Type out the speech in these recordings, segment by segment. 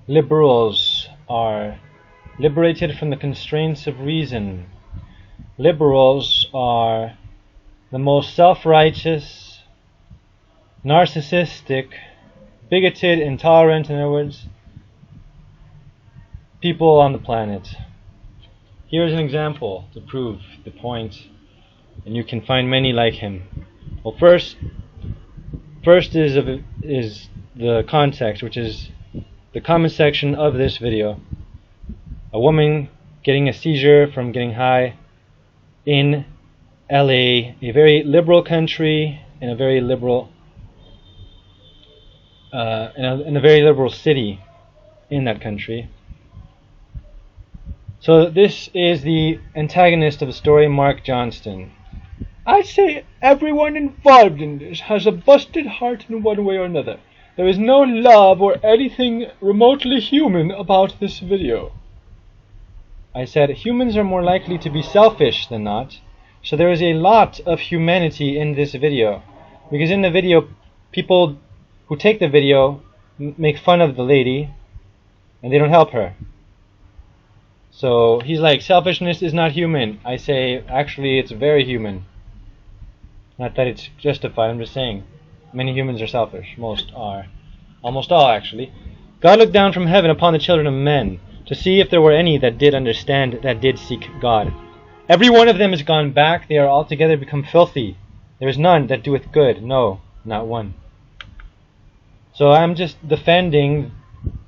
Liberals are liberated from the constraints of reason. Liberals are the most self-righteous, narcissistic, bigoted, intolerant, in other words, people on the planet. Here's an example to prove the point, and you can find many like him. Well, first is the context, which is the comment section of this video. A woman getting a seizure from getting high in LA, a very liberal country, in a very liberal in a very liberal city in that country. So this is the antagonist of the story, Mark Johnston. I'd say everyone involved in this has a busted heart in one way or another. There is no love or anything remotely human about this video. I said humans are more likely to be selfish than not, so there is a lot of humanity in this video. Because in the video, people who take the video make fun of the lady, and they don't help her. So he's like, selfishness is not human. I say, actually, it's very human. Not that it's justified, I'm just saying. Many humans are selfish. Most are. Almost all, actually. God looked down from heaven upon the children of men to see if there were any that did understand, that did seek God. Every one of them is gone back. They are altogether become filthy. There is none that doeth good. No, not one. So I'm just defending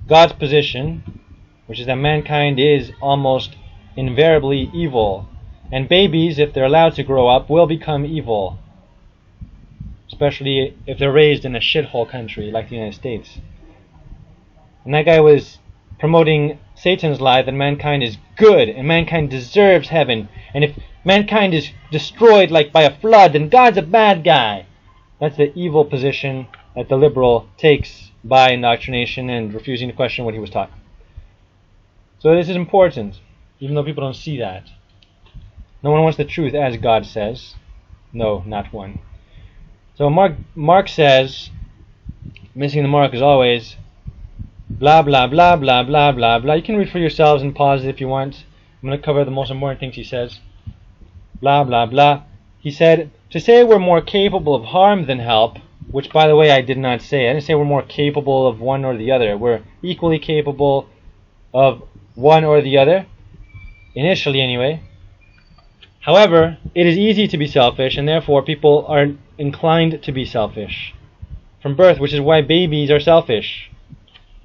God's position, which is that mankind is almost invariably evil. And babies, if they're allowed to grow up, will become evil. Especially if they're raised in a shithole country like the United States. And that guy was promoting Satan's lie that mankind is good and mankind deserves heaven. And if mankind is destroyed like by a flood, then God's a bad guy. That's the evil position that the liberal takes by indoctrination and refusing to question what he was taught. So this is important, even though people don't see that. No one wants the truth as God says. No, not one. So Mark says, missing the mark as always, blah, blah, blah, blah, blah, blah, blah. You can read for yourselves and pause it if you want. I'm going to cover the most important things he says. Blah, blah, blah. He said, to say we're more capable of harm than help, which, by the way, I did not say. I didn't say we're more capable of one or the other. We're equally capable of one or the other, initially anyway. However, it is easy to be selfish, and therefore people are inclined to be selfish from birth, which is why babies are selfish.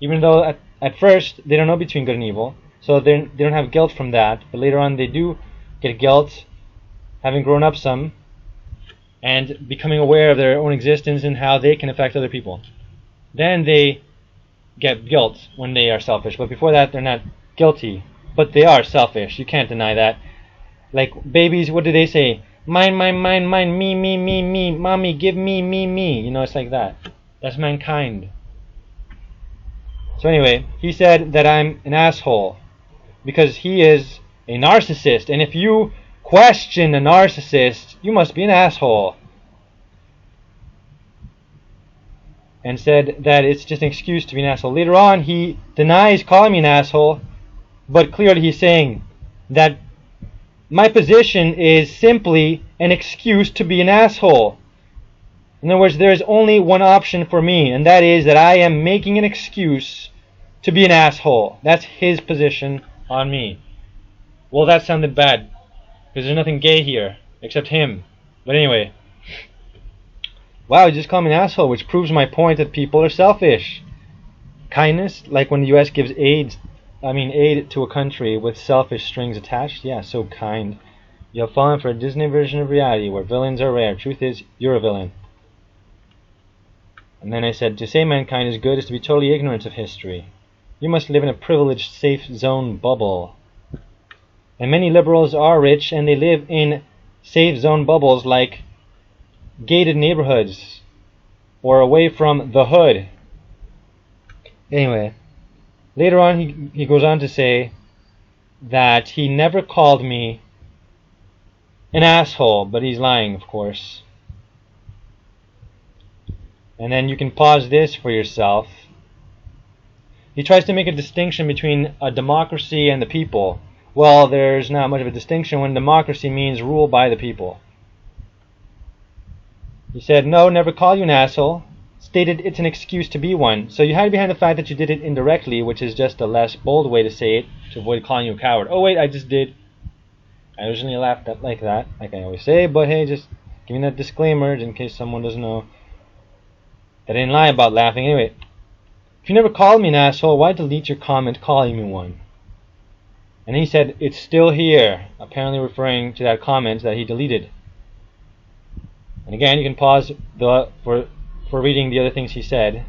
Even though at first they don't know between good and evil, so they don't have guilt from that, but later on they do get guilt, having grown up some, and becoming aware of their own existence and how they can affect other people. Then they get guilt when they are selfish, but before that they're not guilty, but they are selfish. You can't deny that. Like babies, what do they say? Mine, mine, mine, mine, me, me, me, me, mommy, give me, me, me. You know, it's like that. That's mankind. So anyway, he said that I'm an asshole because he is a narcissist, and if you question a narcissist, you must be an asshole. And said that it's just an excuse to be an asshole. Later on, he denies calling me an asshole, but clearly he's saying that my position is simply an excuse to be an asshole. In other words, there is only one option for me, and that is that I am making an excuse to be an asshole. That's his position on me. Well, that sounded bad, because there's nothing gay here, except him. But anyway. Wow, he just called me an asshole, which proves my point that people are selfish. Kindness, like when the U.S. gives aid to a country with selfish strings attached. Yeah, so kind. You have fallen for a Disney version of reality where villains are rare. Truth is, you're a villain. And then I said, to say mankind is good is to be totally ignorant of history. You must live in a privileged safe zone bubble. And many liberals are rich and they live in safe zone bubbles like gated neighborhoods or away from the hood. Anyway, later on he goes on to say that he never called me an asshole, but he's lying, of course. And then you can pause this for yourself. He tries to make a distinction between a democracy and the people. Well, there's not much of a distinction when democracy means rule by the people. He said, no, never call you an asshole. Stated it's an excuse to be one. So you hide behind the fact that you did it indirectly, which is just a less bold way to say it, to avoid calling you a coward. Oh wait, I just did. I originally laughed at like that, like I always say, but hey, just giving that disclaimer in case someone doesn't know that I didn't lie about laughing. Anyway, if you never called me an asshole, why delete your comment calling me one? And he said, it's still here, apparently referring to that comment that he deleted. And again, you can pause for reading the other things he said,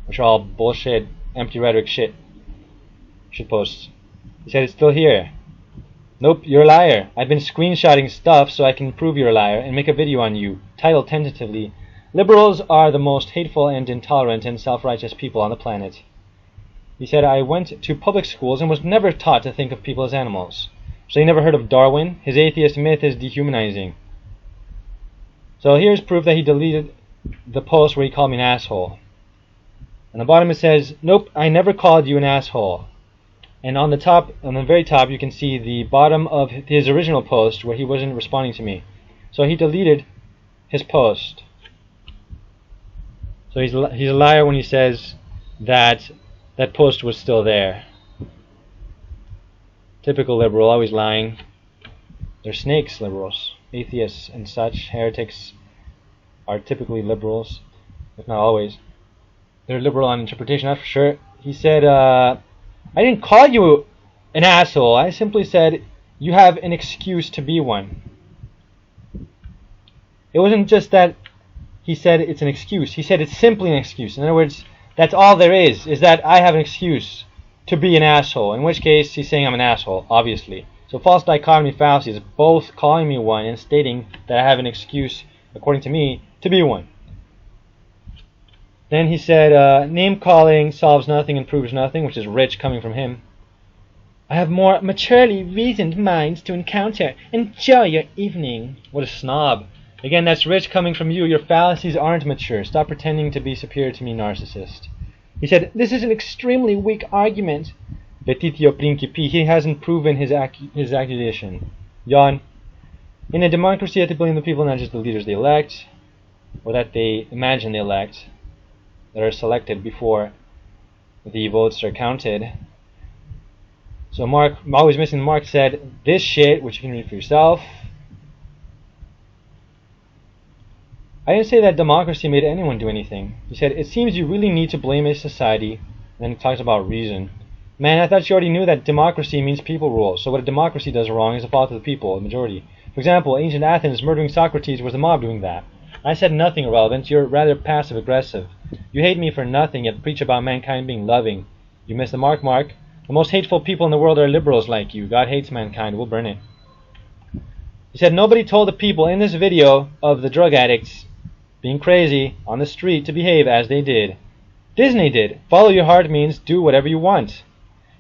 which are all bullshit, empty rhetoric shit posts. He said, it's still here. Nope, you're a liar. I've been screenshotting stuff so I can prove you're a liar and make a video on you, titled tentatively, Liberals are the most hateful and intolerant and self-righteous people on the planet. He said, I went to public schools and was never taught to think of people as animals. So you never heard of Darwin? His atheist myth is dehumanizing. So here's proof that he deleted the post where he called me an asshole. On the bottom it says, nope, I never called you an asshole. And on the very top, you can see the bottom of his original post where he wasn't responding to me. So he deleted his post. So he's a liar when he says that that post was still there. Typical liberal, always lying. They're snakes, liberals. Atheists and such, heretics, are typically liberals, if not always. They're liberal on interpretation, that's for sure. He said, I didn't call you an asshole. I simply said you have an excuse to be one. It wasn't just that he said it's an excuse. He said it's simply an excuse. In other words, that's all there is that I have an excuse to be an asshole. In which case, he's saying I'm an asshole, obviously. So false dichotomy fallacy is both calling me one and stating that I have an excuse, according to me, to be one. Then he said, name calling solves nothing and proves nothing, which is rich coming from him. I have more maturely reasoned minds to encounter. Enjoy your evening. What a snob. Again, that's rich coming from you. Your fallacies aren't mature. Stop pretending to be superior to me, narcissist. He said, this is an extremely weak argument. Petitio principi. He hasn't proven his accusation. Yawn. In a democracy, you have to blame the people, not just the leaders they elect, or that they imagine they elect, that are selected before the votes are counted. So Mark, I'm always missing the mark, said this shit, which you can read for yourself. I didn't say that democracy made anyone do anything. He said, it seems you really need to blame a society. And then he talks about reason. Man, I thought you already knew that democracy means people rule. So what a democracy does wrong is the fault of the people, the majority. For example, ancient Athens murdering Socrates was the mob doing that. I said nothing irrelevant. You're rather passive-aggressive. You hate me for nothing, yet preach about mankind being loving. You miss the mark, Mark. The most hateful people in the world are liberals like you. God hates mankind. We'll burn it. He said nobody told the people in this video of the drug addicts being crazy on the street to behave as they did. Disney did. Follow your heart means do whatever you want.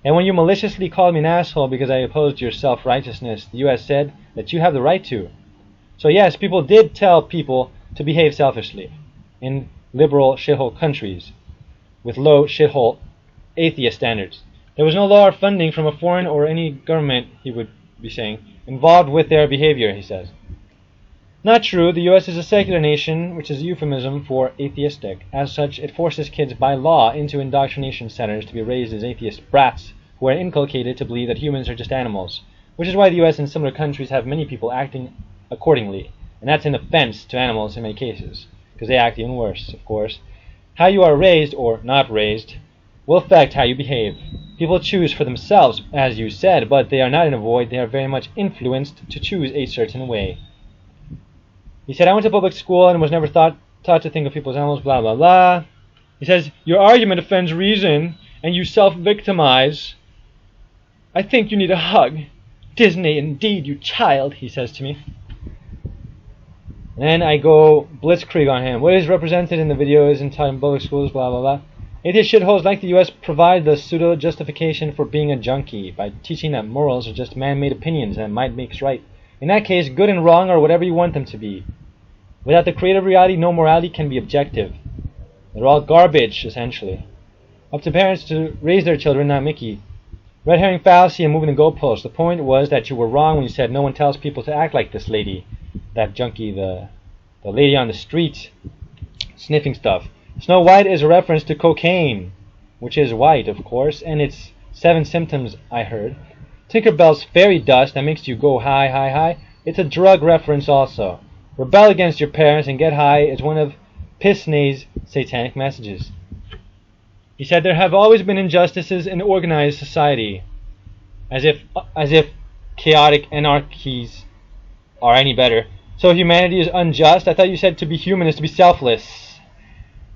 And when you maliciously called me an asshole because I opposed your self-righteousness, the U.S. said that you have the right to. So yes, people did tell people to behave selfishly in liberal shithole countries with low shithole atheist standards. There was no law or funding from a foreign or any government, he would be saying, involved with their behavior, he says. Not true. The U.S. is a secular nation, which is a euphemism for atheistic. As such, it forces kids by law into indoctrination centers to be raised as atheist brats who are inculcated to believe that humans are just animals, which is why the U.S. and similar countries have many people acting accordingly. And that's an offense to animals in many cases, because they act even worse, of course. How you are raised, or not raised, will affect how you behave. People choose for themselves, as you said, but they are not in a void. They are very much influenced to choose a certain way. He said, I went to public school and was never taught to think of people as animals, blah, blah, blah. He says, your argument offends reason, and you self-victimize. I think you need a hug. Disney, indeed, you child, he says to me. And then I go blitzkrieg on him. What is represented in the video is entitled public schools, blah, blah, blah. Atheist shitholes like the U.S. provide the pseudo-justification for being a junkie by teaching that morals are just man-made opinions and might makes right. In that case, good and wrong are whatever you want them to be. Without the creative reality, no morality can be objective. They're all garbage, essentially. Up to parents to raise their children, not Mickey. Red herring fallacy and moving the goalposts. The point was that you were wrong when you said no one tells people to act like this lady. That junkie, the lady on the street sniffing stuff. Snow White is a reference to cocaine, which is white, of course, and it's 7 symptoms, I heard. Tinkerbell's fairy dust that makes you go high, high, high. It's a drug reference also. Rebel against your parents and get high is one of Pisney's satanic messages. He said there have always been injustices in organized society, as if chaotic anarchies are any better. So humanity is unjust. I thought you said to be human is to be selfless.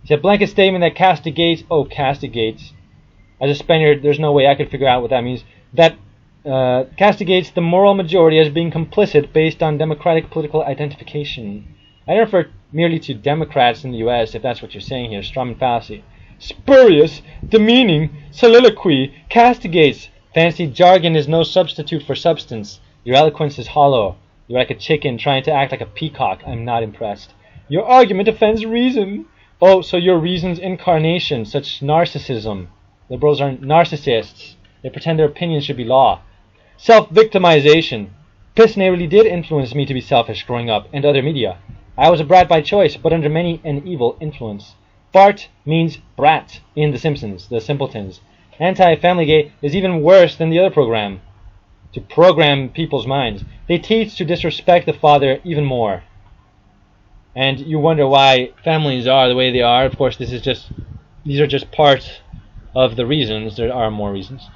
He said blanket statement that castigates. Oh, castigates. As a Spaniard, there's no way I could figure out what that means. That castigates the moral majority as being complicit based on democratic political identification. I refer merely to Democrats in the U.S. if that's what you're saying here. Strawman fallacy. Spurious, demeaning, soliloquy, castigates. Fancy jargon is no substitute for substance. Your eloquence is hollow. You're like a chicken trying to act like a peacock. I'm not impressed. Your argument offends reason. Oh, so your reason's incarnation, such narcissism. Liberals are narcissists. They pretend their opinions should be law. Self-victimization. Pisney really did influence me to be selfish growing up, and other media. I was a brat by choice, but under many an evil influence. Fart means brat in The Simpsons, The Simpletons. Anti-Family Gay is even worse than the other program. To program people's minds. They teach to disrespect the father even more. And you wonder why families are the way they are. Of course, these are just part of the reasons. There are more reasons.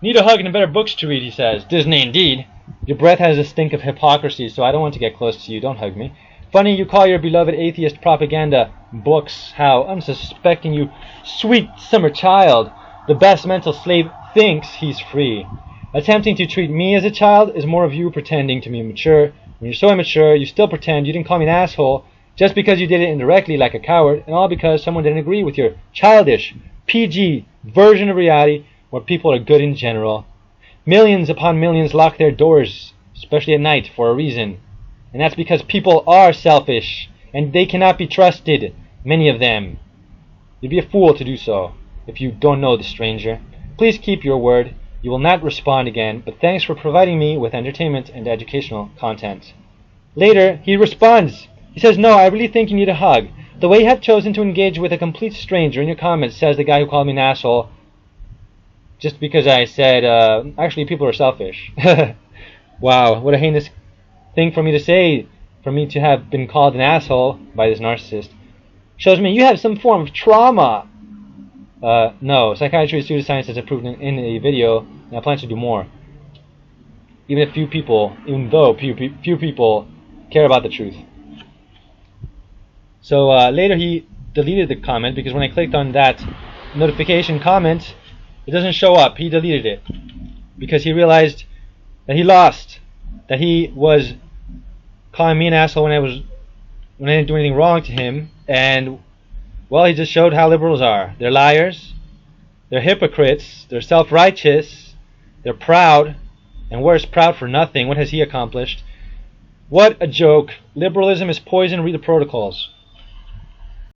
Need a hug and better books to read, he says. Disney indeed. Your breath has a stink of hypocrisy, so I don't want to get close to you. Don't hug me. Funny you call your beloved atheist propaganda books. How unsuspecting, you sweet summer child. The best mental slave thinks he's free. Attempting to treat me as a child is more of you pretending to be mature. When you're so immature, you still pretend you didn't call me an asshole just because you did it indirectly like a coward, and all because someone didn't agree with your childish, PG version of reality where people are good in general. Millions upon millions lock their doors, especially at night, for a reason. And that's because people are selfish, and they cannot be trusted, many of them. You'd be a fool to do so, if you don't know the stranger. Please keep your word. You will not respond again, but thanks for providing me with entertainment and educational content. Later, he responds. He says, no, I really think you need a hug. The way you have chosen to engage with a complete stranger in your comments, says the guy who called me an asshole, just because I said, actually, people are selfish. Wow, what a heinous thing for me to say, for me to have been called an asshole by this narcissist. Shows me you have some form of trauma. No, psychiatry and pseudoscience has approved in a video, and I plan to do more. Even though few people care about the truth. So later he deleted the comment, because when I clicked on that notification comment, it doesn't show up. He deleted it because he realized that he lost, that he was calling me an asshole when I didn't do anything wrong to him, and well, he just showed how liberals are. They're liars, they're hypocrites, they're self-righteous, they're proud, and worse, proud for nothing. What has he accomplished? What a joke. Liberalism is poison. Read the protocols.